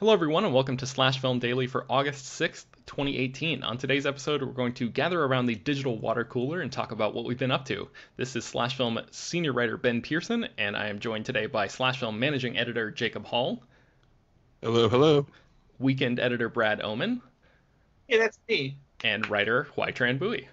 Hello, everyone, and welcome to Slash Film Daily for August 6th, 2018. On today's episode, we're going to gather around the digital water cooler and talk about what we've been up to. This is Slash Film senior writer Ben Pearson, and I am joined today by Slash Film managing editor Jacob Hall, Hello, hello. weekend editor Brad Oman, Yeah, that's me. and writer Hoai-Tran Bui.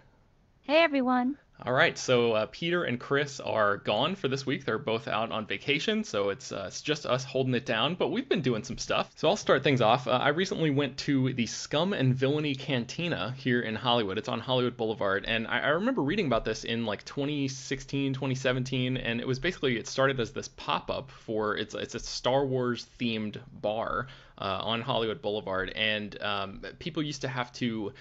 Hey everyone. All right, so Peter and Chris are gone for this week. They're both out on vacation, so it's just us holding it down, but we've been doing some stuff. So I'll start things off. I recently went to the Scum and Villainy cantina here in Hollywood. It's on Hollywood Boulevard, and I remember reading about this in like 2016, 2017, and it started as this pop-up for, it's a Star Wars themed bar on Hollywood Boulevard, and people used to have to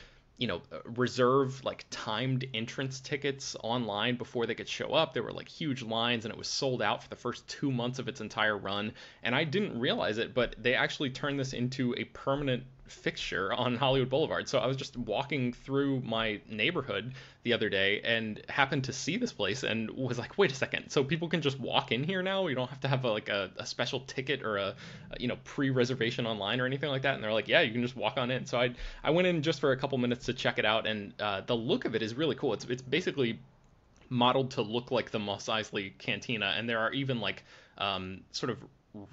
reserve like timed entrance tickets online before they could show up. There were like huge lines and it was sold out for the first 2 months of its entire run. And I didn't realize it, but they actually turned this into a permanent fixture on Hollywood Boulevard. So I was just walking through my neighborhood the other day and happened to see this place and was like, wait a second, so people can just walk in here now? You don't have to have a special ticket or a pre-reservation online or anything like that? And they're like, yeah, you can just walk on in. So I went in just for a couple minutes to check it out, and the look of it is really cool. It's basically modeled to look like the Mos Eisley Cantina, and there are even like sort of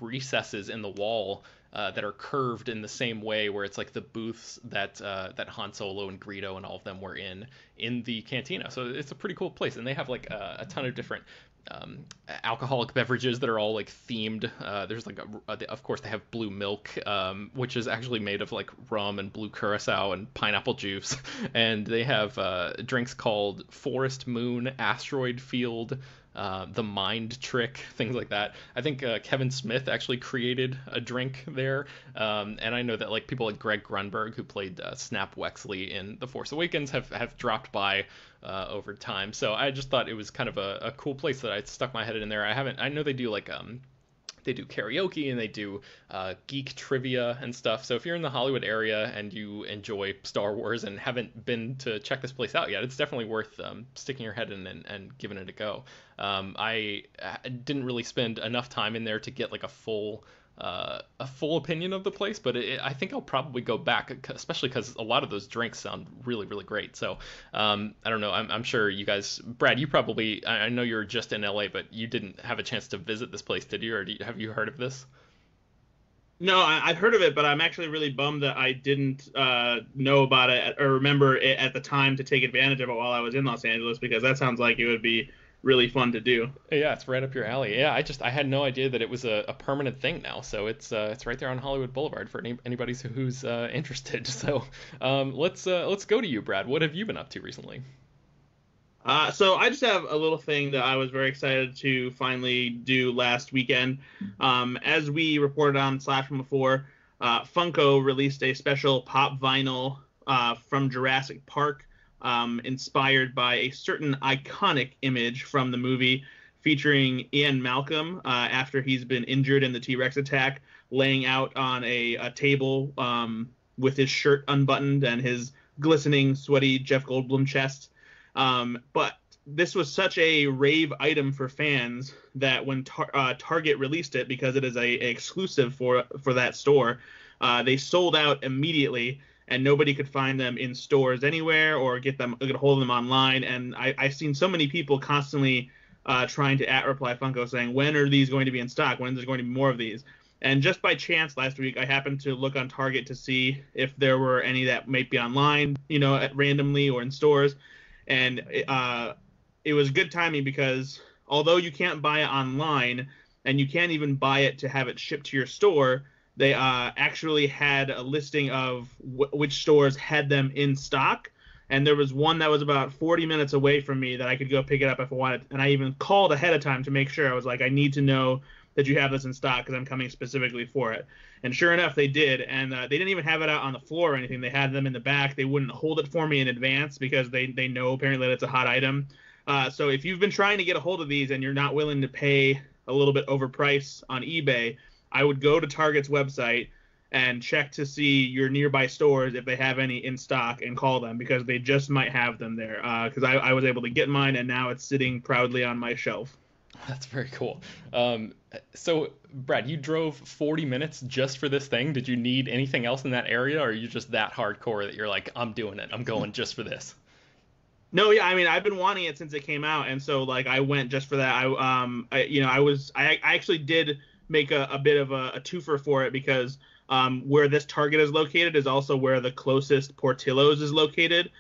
recesses in the wall that are curved in the same way, where it's like the booths that Han Solo and Greedo and all of them were in the cantina. So it's a pretty cool place, and they have like a ton of different alcoholic beverages that are all like themed. There's like of course they have blue milk, which is actually made of like rum and blue curacao and pineapple juice, and they have drinks called Forest Moon, Asteroid Field, the Mind Trick, things like that. I think Kevin Smith actually created a drink there, and I know that like people like Greg Grunberg, who played Snap Wexley in The Force Awakens, have dropped by over time. So I just thought it was kind of a cool place that I stuck my head in there. I know they do like they do karaoke and they do geek trivia and stuff. So if you're in the Hollywood area and you enjoy Star Wars and haven't been to check this place out yet, it's definitely worth sticking your head in and giving it a go. I didn't really spend enough time in there to get like a full opinion of the place, but I think I'll probably go back, especially because a lot of those drinks sound really, really great. So I don't know. I'm sure you guys, Brad, you probably, I know you're just in LA, but you didn't have a chance to visit this place, did you? Or have you heard of this? No, I've heard of it, but I'm actually really bummed that I didn't know about it or remember it at the time to take advantage of it while I was in Los Angeles, because that sounds like it would be really fun to do. Yeah, it's right up your alley. Yeah, I had no idea that it was a permanent thing now. So it's right there on Hollywood Boulevard for anybody who's interested. So let's go to you, Brad. What have you been up to recently? So I just have a little thing that I was very excited to finally do last weekend. As we reported on Slash from before, Funko released a special pop vinyl from Jurassic Park, inspired by a certain iconic image from the movie, featuring Ian Malcolm after he's been injured in the T-Rex attack, laying out on a table with his shirt unbuttoned and his glistening, sweaty Jeff Goldblum chest. But this was such a rave item for fans that when Target released it, because it is a exclusive for that store, they sold out immediately, and nobody could find them in stores anywhere or get a hold of them online. And I've seen so many people constantly trying to @reply Funko saying, when are these going to be in stock? When is there going to be more of these? And just by chance last week, I happened to look on Target to see if there were any that might be online, randomly or in stores. And it was good timing, because although you can't buy it online and you can't even buy it to have it shipped to your store, they actually had a listing of which stores had them in stock. And there was one that was about 40 minutes away from me that I could go pick it up if I wanted. And I even called ahead of time to make sure. I was like, I need to know that you have this in stock because I'm coming specifically for it. And sure enough, they did. And they didn't even have it out on the floor or anything. They had them in the back. They wouldn't hold it for me in advance because they know apparently that it's a hot item. So if you've been trying to get a hold of these and you're not willing to pay a little bit overpriced on eBay, I would go to Target's website and check to see your nearby stores if they have any in stock and call them, because they just might have them there. Because I was able to get mine, and now it's sitting proudly on my shelf. That's very cool. So, Brad, you drove 40 minutes just for this thing. Did you need anything else in that area, or are you just that hardcore that you're like, I'm doing it. I'm going just for this? No, yeah, I mean, I've been wanting it since it came out, and so like I went just for that. I actually did make a bit of a twofer for it because where this Target is located is also where the closest Portillo's is located.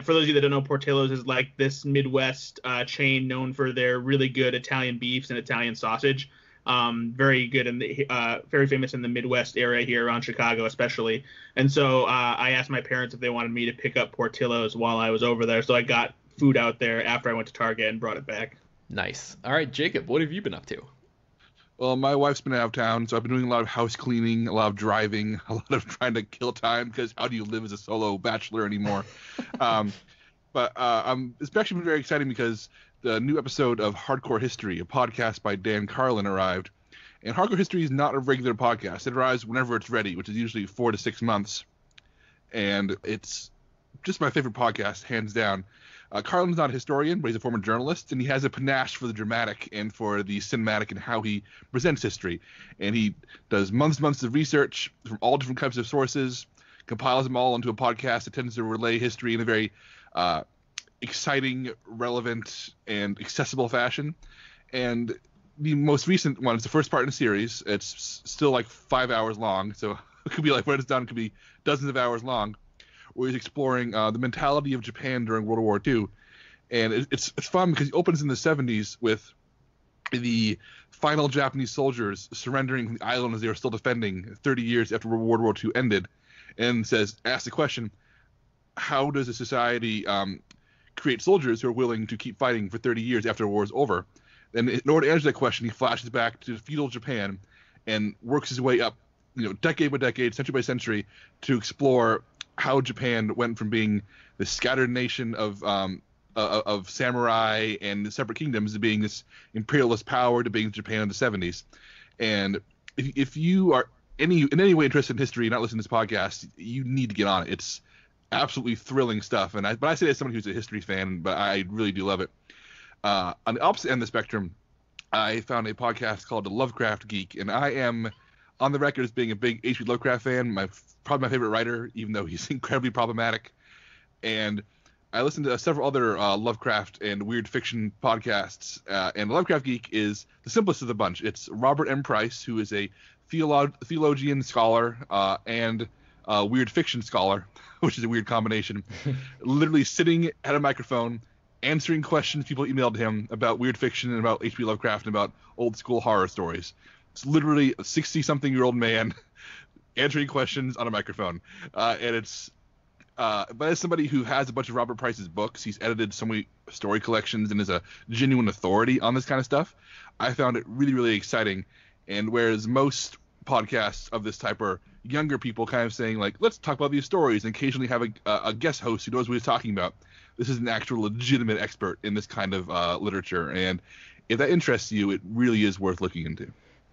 For those of you that don't know, Portillo's is like this Midwest chain known for their really good Italian beefs and Italian sausage. Very good in the very famous in the Midwest area here around Chicago, especially. And so I asked my parents if they wanted me to pick up Portillo's while I was over there. So I got food out there after I went to Target and brought it back. Nice. All right, Jacob, what have you been up to? Well, my wife's been out of town, so I've been doing a lot of house cleaning, a lot of driving, a lot of trying to kill time, because how do you live as a solo bachelor anymore? But it's actually been very exciting because the new episode of Hardcore History, a podcast by Dan Carlin, arrived. And Hardcore History is not a regular podcast. It arrives whenever it's ready, which is usually 4 to 6 months. And it's just my favorite podcast, hands down. Carlin's not a historian, but he's a former journalist, and he has a panache for the dramatic and for the cinematic and how he presents history. And he does months of research from all different types of sources, compiles them all into a podcast that tends to relay history in a very exciting, relevant, and accessible fashion. And the most recent one is the first part in a series. It's still like 5 hours long, so it could be like when it's done, it could be dozens of hours long, where he's exploring the mentality of Japan during World War II. And it's fun because he opens in the 70s with the final Japanese soldiers surrendering the island as they were still defending 30 years after World War II ended, and asks the question, how does a society create soldiers who are willing to keep fighting for 30 years after the war is over? And in order to answer that question, he flashes back to feudal Japan and works his way up, decade by decade, century by century, to explore how Japan went from being this scattered nation of samurai and separate kingdoms to being this imperialist power to being Japan in the 70s. And if you are in any way interested in history and not listening to this podcast, you need to get on it. It's absolutely thrilling stuff. But I say that as somebody who's a history fan, but I really do love it. On the opposite end of the spectrum, I found a podcast called The Lovecraft Geek, and I am on the record as being a big H.P. Lovecraft fan, probably my favorite writer, even though he's incredibly problematic. And I listened to several other Lovecraft and weird fiction podcasts, and The Lovecraft Geek is the simplest of the bunch. It's Robert M. Price, who is a theologian scholar and weird fiction scholar, which is a weird combination, literally sitting at a microphone, answering questions people emailed him about weird fiction and about H.P. Lovecraft and about old school horror stories. It's literally a 60-something-year-old man answering questions on a microphone. But as somebody who has a bunch of Robert Price's books, he's edited so many story collections and is a genuine authority on this kind of stuff, I found it really, really exciting. And whereas most podcasts of this type are younger people kind of saying, like, let's talk about these stories, and occasionally have a guest host who knows what he's talking about, this is an actual legitimate expert in this kind of literature. And if that interests you, it really is worth looking into.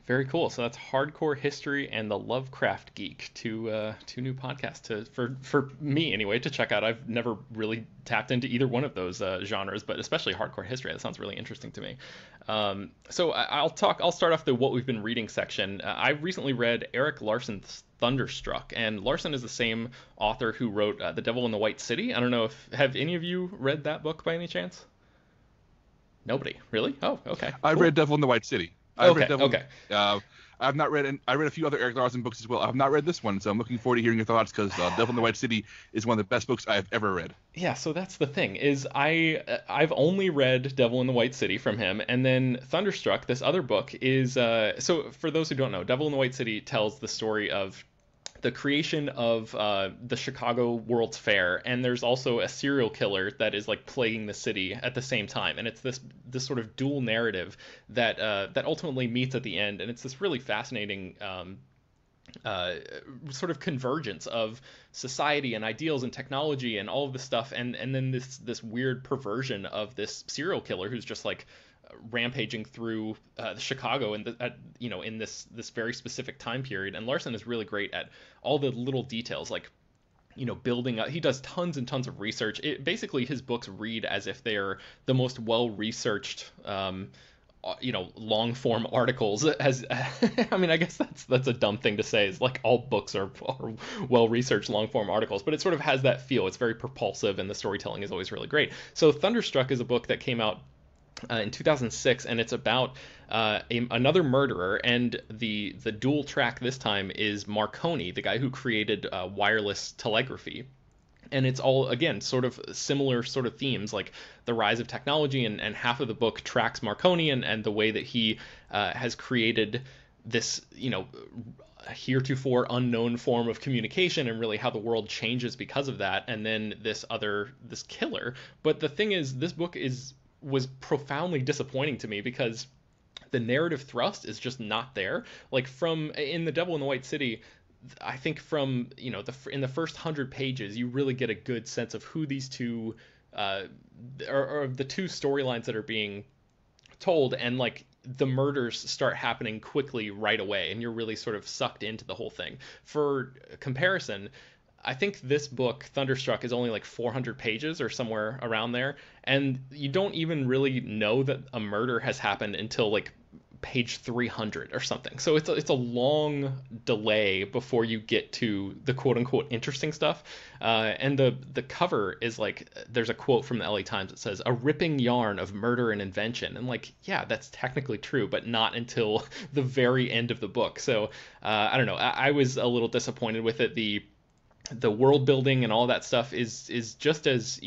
Very cool. So that's Hardcore History and the Lovecraft Geek, two new podcasts for me anyway to check out. I've never really tapped into either one of those genres, but especially Hardcore History. That sounds really interesting to me. So I'll start off the what we've been reading section. I recently read Erik Larson's Thunderstruck, and Larson is the same author who wrote The Devil in the White City. I don't know have any of you read that book by any chance? Nobody, really? Oh, okay. I cool. read Devil in the White City. Okay. I've not read, and I read a few other Erik Larson books as well. I've not read this one, so I'm looking forward to hearing your thoughts, because Devil in the White City is one of the best books I have ever read. Yeah, so that's the thing, is I've only read Devil in the White City from him, and then Thunderstruck, this other book, is so for those who don't know, Devil in the White City tells the story of the creation of the Chicago World's Fair, and there's also a serial killer that is like plaguing the city at the same time, and it's this sort of dual narrative that ultimately meets at the end, and it's this really fascinating sort of convergence of society and ideals and technology and all of this stuff, and then this weird perversion of this serial killer who's just like rampaging through Chicago in in this very specific time period. And Larson is really great at all the little details, like building up. He does tons and tons of research. Basically his books read as if they are the most well researched long form articles as I mean, I guess that's a dumb thing to say, is like all books are well researched long form articles, but it sort of has that feel. It's very propulsive and the storytelling is always really great. So Thunderstruck is a book that came out in 2006, and it's about another murderer, and the dual track this time is Marconi, the guy who created wireless telegraphy. And it's all, again, sort of similar sort of themes, like the rise of technology, and half of the book tracks Marconi and the way that he has created this, heretofore unknown form of communication, and really how the world changes because of that. And then this killer. But the thing is, this book was profoundly disappointing to me, because the narrative thrust is just not there. Like, in The Devil in the White City, I think from in the first 100 pages, you really get a good sense of who these two or the two storylines that are being told, and like the murders start happening quickly right away, and you're really sort of sucked into the whole thing. For comparison, I think this book, Thunderstruck, is only like 400 pages or somewhere around there, and you don't even really know that a murder has happened until like page 300 or something. So it's a long delay before you get to the quote unquote interesting stuff. And the cover is like, there's a quote from the LA Times that says, "A ripping yarn of murder and invention." And like, yeah, that's technically true, but not until the very end of the book. So I don't know. I was a little disappointed with it. The world building and all that stuff is just as,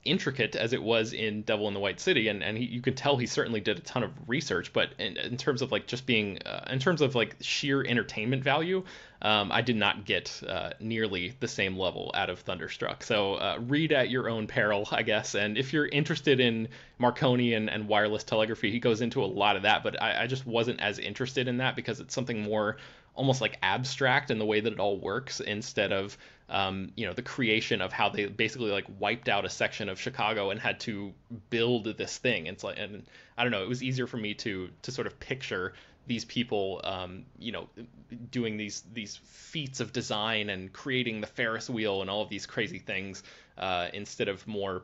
intricate as it was in Devil in the White City, and you can tell he certainly did a ton of research, but in terms of like just being in terms of like sheer entertainment value, I did not get nearly the same level out of Thunderstruck. So read at your own peril, I guess. And if you're interested in Marconi and wireless telegraphy, he goes into a lot of that, but I just wasn't as interested in that, because it's something more almost like abstract in the way that it all works, instead of the creation of how they basically like wiped out a section of Chicago and had to build this thing. It's like, and I don't know, it was easier for me to sort of picture these people doing these feats of design and creating the Ferris wheel and all of these crazy things, instead of more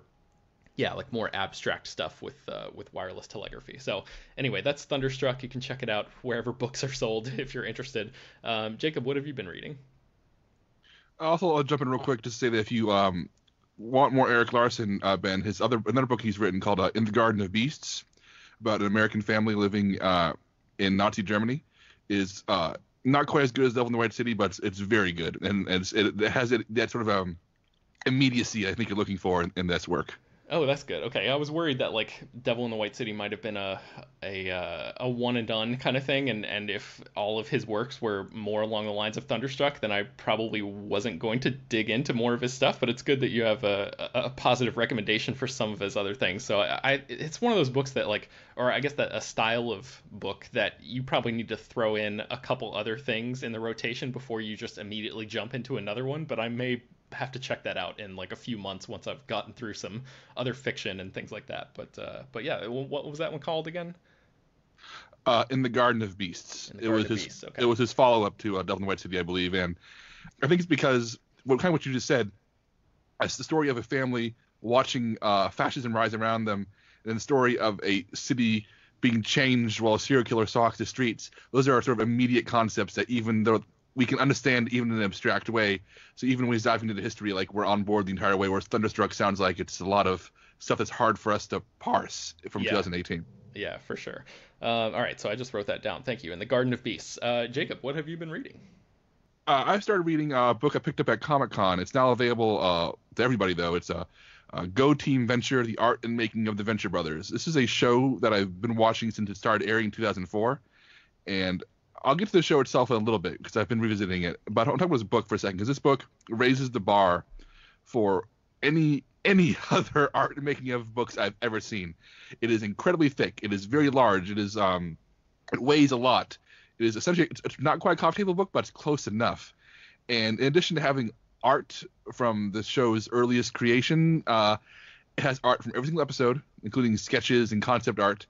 abstract stuff with wireless telegraphy. So anyway, that's Thunderstruck. You can check it out wherever books are sold if you're interested. Jacob, what have you been reading? Also, I'll jump in real quick just to say that if you want more Erik Larson, Ben, another book he's written called In the Garden of Beasts, about an American family living in Nazi Germany, is not quite as good as Devil in the White City, but it's very good, and it has that sort of immediacy I think you're looking for in this work. Oh, that's good. Okay, I was worried that like Devil in the White City might have been a one and done kind of thing, and if all of his works were more along the lines of Thunderstruck, then I probably wasn't going to dig into more of his stuff. But it's good that you have a positive recommendation for some of his other things. So it's one of those books that like, or I guess that a style of book that you probably need to throw in a couple other things in the rotation before you just immediately jump into another one. But I may have to check that out in like a few months once I've gotten through some other fiction and things like that. But yeah, what was that one called again? In the Garden of Beasts. It was his follow-up to Devil in the White City, I believe, and I think it's because what you just said. It's the story of a family watching fascism rise around them, and the story of a city being changed while a serial killer stalks the streets. Those are sort of immediate concepts that, even though we can understand even in an abstract way. So even when he's diving into the history, like, we're on board the entire way, whereas Thunderstruck sounds like it's a lot of stuff that's hard for us to parse from 2018. Yeah, for sure. All right, so I just wrote that down. Thank you. In the Garden of Beasts. Jacob, what have you been reading? I've started reading a book I picked up at Comic-Con. It's now available to everybody, though. It's a Go Team Venture, The Art and Making of the Venture Brothers. This is a show that I've been watching since it started airing in 2004, and I'll get to the show itself in a little bit because I've been revisiting it. But I'll talk about this book for a second, because this book raises the bar for any other art and making of books I've ever seen. It is incredibly thick. It is very large. It is it weighs a lot. It is essentially, it's not quite a coffee table book, but it's close enough. And in addition to having art from the show's earliest creation, it has art from every single episode, including sketches and concept art.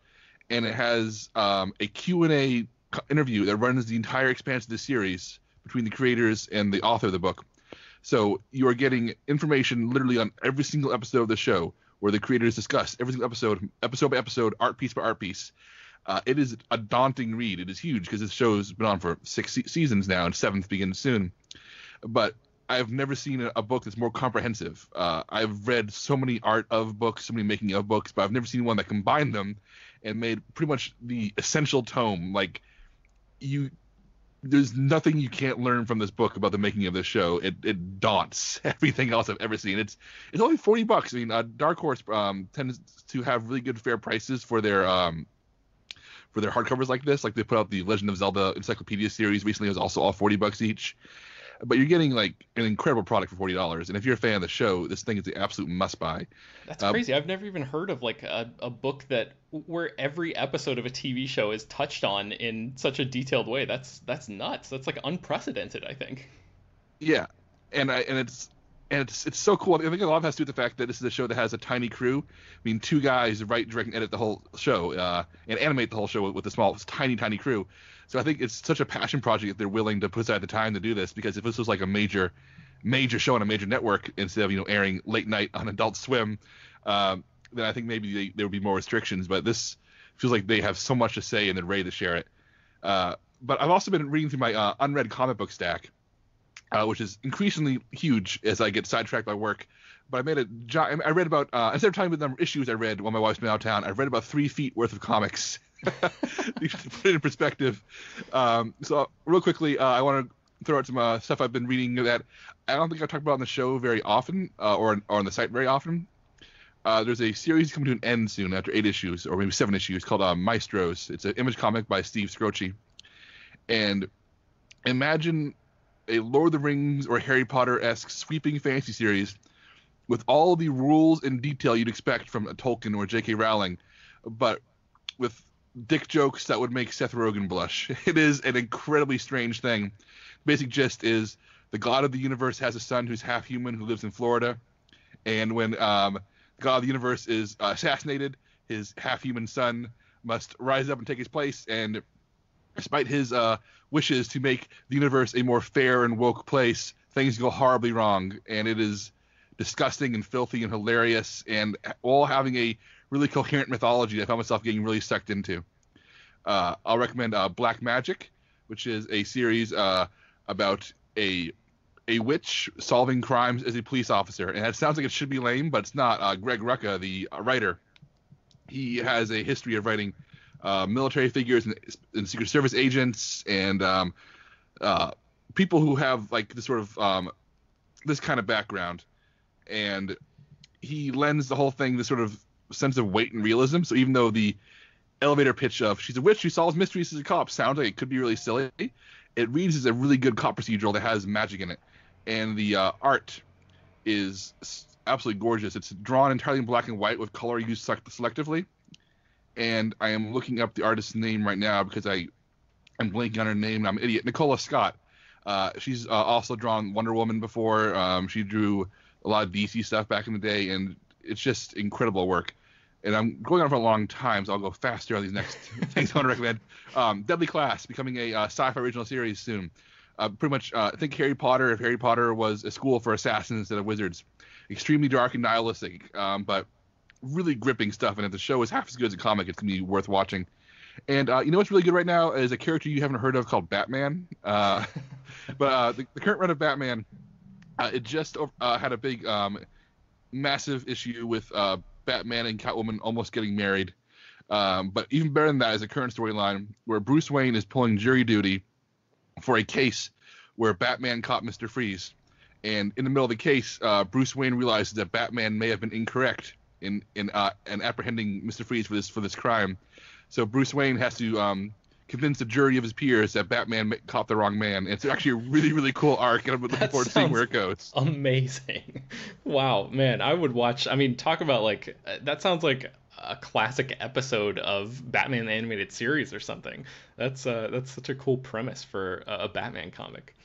And it has a Q&A interview that runs the entire expanse of the series between the creators and the author of the book. So you are getting information literally on every single episode of the show, where the creators discuss every single episode by episode, art piece by art piece. It is a daunting read. It is huge because this show's been on for 6 seasons now, and 7th begins soon. But I've never seen a book that's more comprehensive. I've read so many art of books, so many making of books, but I've never seen one that combined them and made pretty much the essential tome. Like, there's nothing you can't learn from this book about the making of this show. It daunts everything else I've ever seen. It's only $40. I mean, Dark Horse tends to have really good fair prices for their hardcovers like this. Like, they put out the Legend of Zelda Encyclopedia series recently. It was also all $40 each. But you're getting like an incredible product for $40. And if you're a fan of the show, this thing is the absolute must buy. That's crazy. I've never even heard of like a book where every episode of a TV show is touched on in such a detailed way. That's nuts. That's like unprecedented, I think. Yeah. And it's so cool. I think a lot of it has to do with the fact that this is a show that has a tiny crew. I mean, 2 guys write, direct, and edit the whole show, and animate the whole show with a small, tiny crew. So I think it's such a passion project that they're willing to put aside the time to do this, because if this was like a major show on a major network instead of, airing late night on Adult Swim, then I think maybe there would be more restrictions. But this feels like they have so much to say and they're ready to share it. But I've also been reading through my unread comic book stack, which is increasingly huge as I get sidetracked by work. But I read about, instead of telling you the number of issues I read while my wife's been out of town, I read about 3 feet worth of comics. To put it in perspective. So real quickly, I want to throw out some stuff I've been reading that I don't think I've talked about on the show very often, or on the site very often. There's a series coming to an end soon after 8 issues, or maybe 7 issues, called Maestros. It's an Image comic by Steve Scroce. And imagine a Lord of the Rings or Harry Potter-esque sweeping fantasy series with all the rules and detail you'd expect from a Tolkien or J.K. Rowling, but with dick jokes that would make Seth Rogen blush. It is an incredibly strange thing. Basic gist is the god of the universe has a son who's half human who lives in Florida, and when the god of the universe is assassinated, his half human son must rise up and take his place, and despite his wishes to make the universe a more fair and woke place, things go horribly wrong, and it is disgusting and filthy and hilarious, and all having a really coherent mythology that I found myself getting really sucked into. I'll recommend Black Magick, which is a series about a witch solving crimes as a police officer. And it sounds like it should be lame, but it's not. Greg Rucka, the writer, he has a history of writing military figures and Secret Service agents and people who have like this sort of this kind of background. And he lends the whole thing this sort of sense of weight and realism. So even though the elevator pitch of she's a witch who solves mysteries as a cop sounds like it could be really silly, it reads as a really good cop procedural that has magic in it. And the art is absolutely gorgeous. It's drawn entirely in black and white with color used selectively. And I am looking up the artist's name right now because I'm blanking on her name. I'm an idiot. Nicola Scott. She's also drawn Wonder Woman before. She drew a lot of DC stuff back in the day, and it's just incredible work. And I'm going on for a long time, so I'll go faster on these next things I want to recommend. Deadly Class, becoming a sci-fi original series soon. Pretty much, think Harry Potter if Harry Potter was a school for assassins instead of wizards. Extremely dark and nihilistic, but really gripping stuff. And if the show is half as good as a comic, it's going to be worth watching. And you know what's really good right now is a character you haven't heard of called Batman. But the current run of Batman, it just had a big, massive issue with Batman and Catwoman almost getting married. But even better than that is a current storyline where Bruce Wayne is pulling jury duty for a case where Batman caught Mr. Freeze. And in the middle of the case, Bruce Wayne realizes that Batman may have been incorrect in apprehending Mr. Freeze for this crime. So Bruce Wayne has to convince the jury of his peers that Batman caught the wrong man. And it's actually a really, really cool arc, and I'm looking forward to seeing where it goes. Amazing. Wow, man, I would watch. I mean, talk about like that sounds like a classic episode of Batman the Animated Series or something. That's such a cool premise for a Batman comic.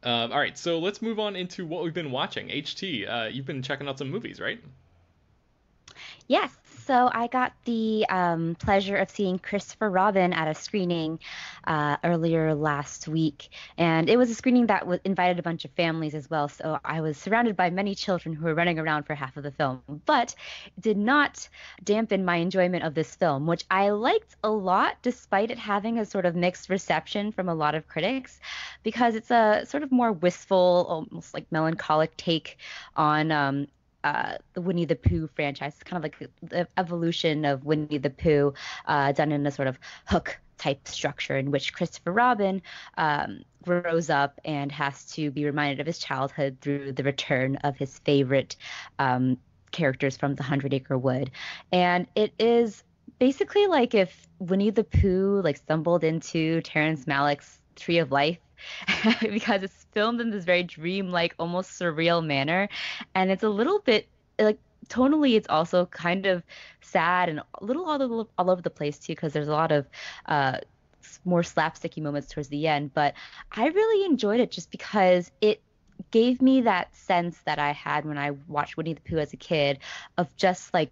All right, so let's move on into what we've been watching. HT, you've been checking out some movies, right? Yes, so I got the pleasure of seeing Christopher Robin at a screening earlier last week, and it was a screening that invited a bunch of families as well. So I was surrounded by many children who were running around for half of the film, but it did not dampen my enjoyment of this film, which I liked a lot, despite it having a sort of mixed reception from a lot of critics, because it's a sort of more wistful, almost like melancholic take on the Winnie the Pooh franchise. It's kind of like the evolution of Winnie the Pooh, done in a sort of hook type structure in which Christopher Robin grows up and has to be reminded of his childhood through the return of his favorite characters from the 100-Acre Wood. And it is basically like if Winnie the Pooh like stumbled into Terrence Malick's Tree of Life, because it's filmed in this very dreamlike, almost surreal manner, and it's a little bit like tonally it's also kind of sad and a little all over the place too, because there's a lot of more slapsticky moments towards the end. But I really enjoyed it just because it gave me that sense that I had when I watched Winnie the Pooh as a kid, of just like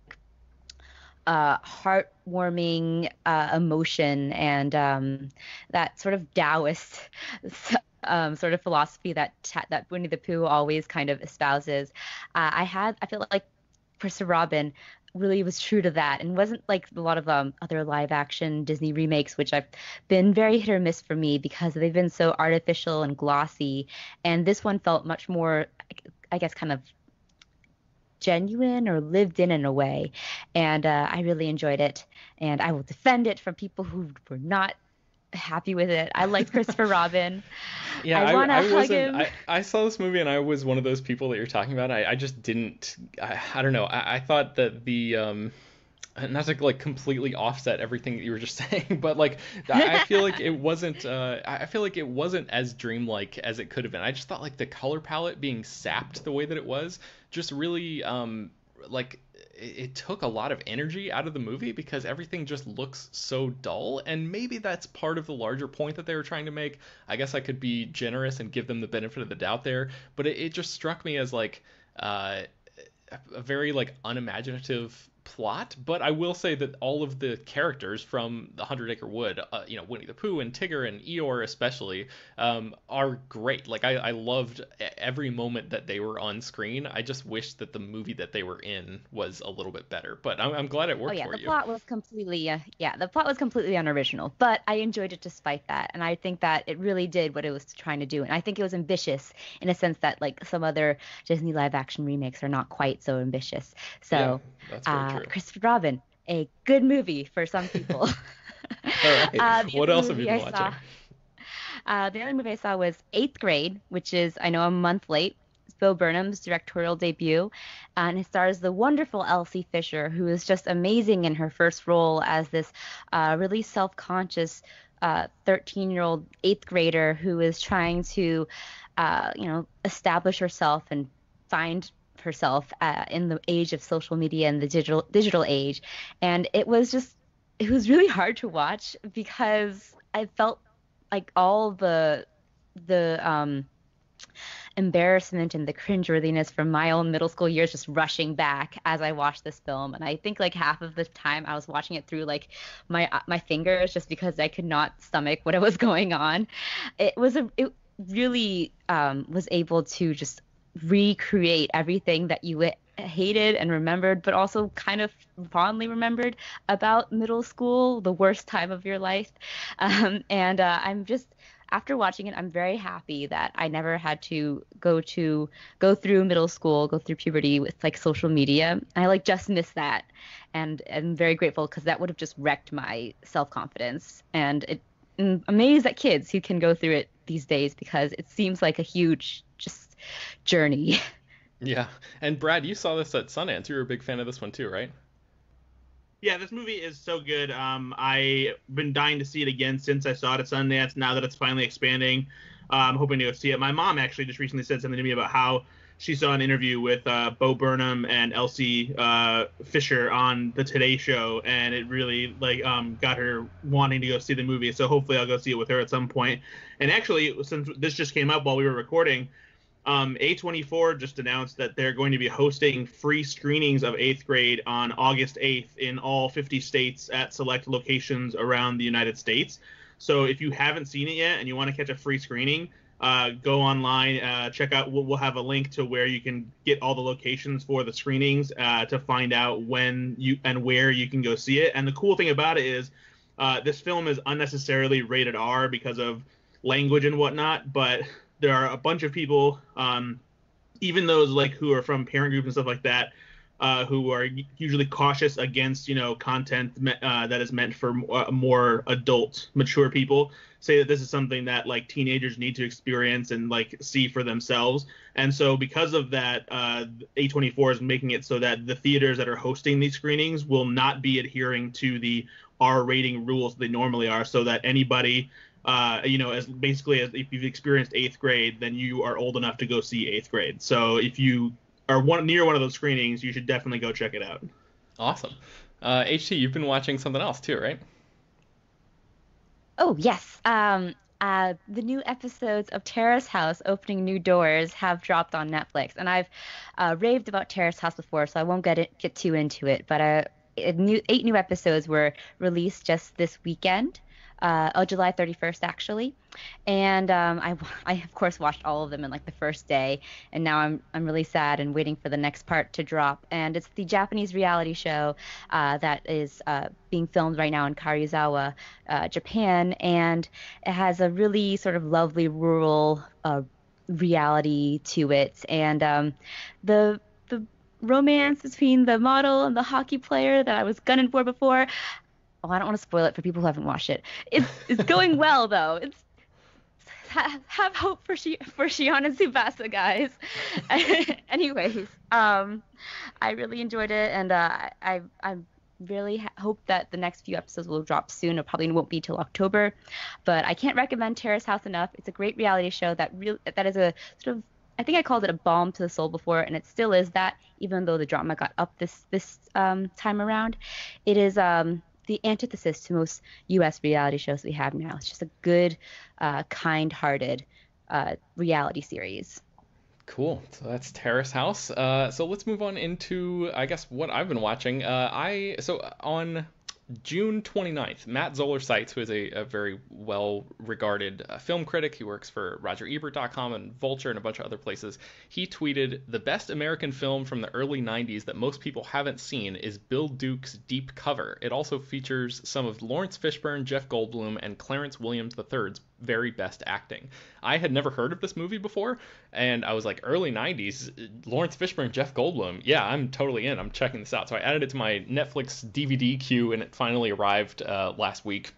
heartwarming emotion and that sort of Taoist sort of philosophy that Winnie the Pooh always kind of espouses. I feel like Christopher Robin really was true to that, and wasn't like a lot of other live action Disney remakes, which have been very hit or miss for me because they've been so artificial and glossy. And this one felt much more, I guess, kind of genuine or lived in a way, and I really enjoyed it, and I will defend it from people who were not happy with it. I liked Christopher Robin. Yeah, I want to hug him. I saw this movie and I was one of those people that you're talking about. I just didn't. I don't know. I thought that the not to like completely offset everything that you were just saying, but like I feel like it wasn't. I feel like it wasn't as dreamlike as it could have been. I just thought like the color palette being sapped the way that it was just really like it took a lot of energy out of the movie because everything just looks so dull. And maybe that's part of the larger point that they were trying to make. I guess I could be generous and give them the benefit of the doubt there, but it just struck me as like a very like unimaginative plot. But I will say that all of the characters from the 100-Acre Wood, Winnie the Pooh and Tigger and Eeyore especially, are great. Like I loved every moment that they were on screen. I just wish that the movie that they were in was a little bit better. But I'm glad it worked for you. The plot was completely unoriginal, but I enjoyed it despite that. And I think that it really did what it was trying to do. And I think it was ambitious in a sense that like some other Disney live action remakes are not quite so ambitious. So yeah, that's very true. Christopher Robin, a good movie for some people. All right. What else have you been watching? The other movie I saw was 8th Grade, which is, I know, a month late. It's Bo Burnham's directorial debut, and it stars the wonderful Elsie Fisher, who is just amazing in her first role as this really self-conscious 13-year-old 8th grader who is trying to, establish herself and find herself in the age of social media and the digital age. And it was really hard to watch because I felt like all the embarrassment and the cringeworthiness from my own middle school years just rushing back as I watched this film. And I think like half of the time I was watching it through like my fingers, just because I could not stomach what was going on. It really was able to just recreate everything that you hated and remembered, but also kind of fondly remembered about middle school, the worst time of your life. I'm just, after watching it, I'm very happy that I never had to go through middle school, go through puberty with like social media. I like just missed that, and I'm very grateful because that would have just wrecked my self-confidence. And I'm amazed at kids who can go through it these days, because it seems like a huge just journey. Yeah. And Brad, you saw this at Sundance. You were a big fan of this one too, right? Yeah, this movie is so good. I've been dying to see it again since I saw it at Sundance. Now that it's finally expanding, I'm hoping to go see it. My mom actually just recently said something to me about how she saw an interview with Bo Burnham and Elsie Fisher on the Today Show, and it really got her wanting to go see the movie. So hopefully I'll go see it with her at some point. And actually, since this just came up while we were recording, A24 just announced that they're going to be hosting free screenings of 8th grade on August 8th in all 50 states at select locations around the United States. So if you haven't seen it yet and you want to catch a free screening, go online, check out. We'll have a link to where you can get all the locations for the screenings to find out when you and where you can go see it. And the cool thing about it is this film is unnecessarily rated R because of language and whatnot, but there are a bunch of people, even those like who are from parent groups and stuff like that, who are usually cautious against, content that is meant for more adult, mature people, say that this is something that like teenagers need to experience and like see for themselves. And so because of that, A24 is making it so that the theaters that are hosting these screenings will not be adhering to the R rating rules they normally are, so that anybody as if you've experienced 8th grade, then you are old enough to go see 8th grade. So if you are near one of those screenings, you should definitely go check it out. Awesome. HT, you've been watching something else too, right? Oh, yes. The new episodes of Terrace House Opening New Doors have dropped on Netflix. And I've raved about Terrace House before, so I won't get too into it. But 8 new episodes were released just this weekend. July 31st, actually. And I of course watched all of them in like the first day, and now I'm really sad and waiting for the next part to drop. And it's the Japanese reality show that is being filmed right now in Karuizawa, Japan, and it has a really sort of lovely rural reality to it. And the romance between the model and the hockey player that I was gunning for before. Oh, I don't want to spoil it for people who haven't watched it. It's going well though. Have hope for Shion and Tsubasa, guys. Anyways, I really enjoyed it, and I really hope that the next few episodes will drop soon. It probably won't be till October, but I can't recommend Terrace House enough. It's a great reality show that is a sort of, I think I called it a balm to the soul before, and it still is that, even though the drama got up this time around. It is the antithesis to most U.S. reality shows we have now. It's just a good, kind-hearted reality series. Cool. So that's Terrace House. So let's move on into, I guess, what I've been watching. So on June 29th, Matt Zoller Seitz, who is a very well-regarded film critic, he works for RogerEbert.com and Vulture and a bunch of other places, he tweeted, "The best American film from the early 90s that most people haven't seen is Bill Duke's Deep Cover. It also features some of Lawrence Fishburne, Jeff Goldblum, and Clarence Williams III's very best acting." I had never heard of this movie before, and I was like, early 90s, Lawrence Fishburne, Jeff Goldblum, yeah, I'm totally in. I'm checking this out. So I added it to my Netflix DVD queue, and it finally arrived last week,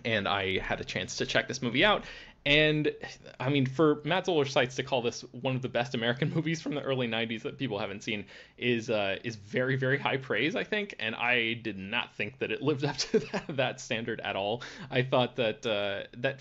and I had a chance to check this movie out. And I mean, for Matt Zoller Seitz to call this one of the best American movies from the early 90s that people haven't seen is very, very high praise, I think. And I did not think that it lived up to that standard at all. I thought that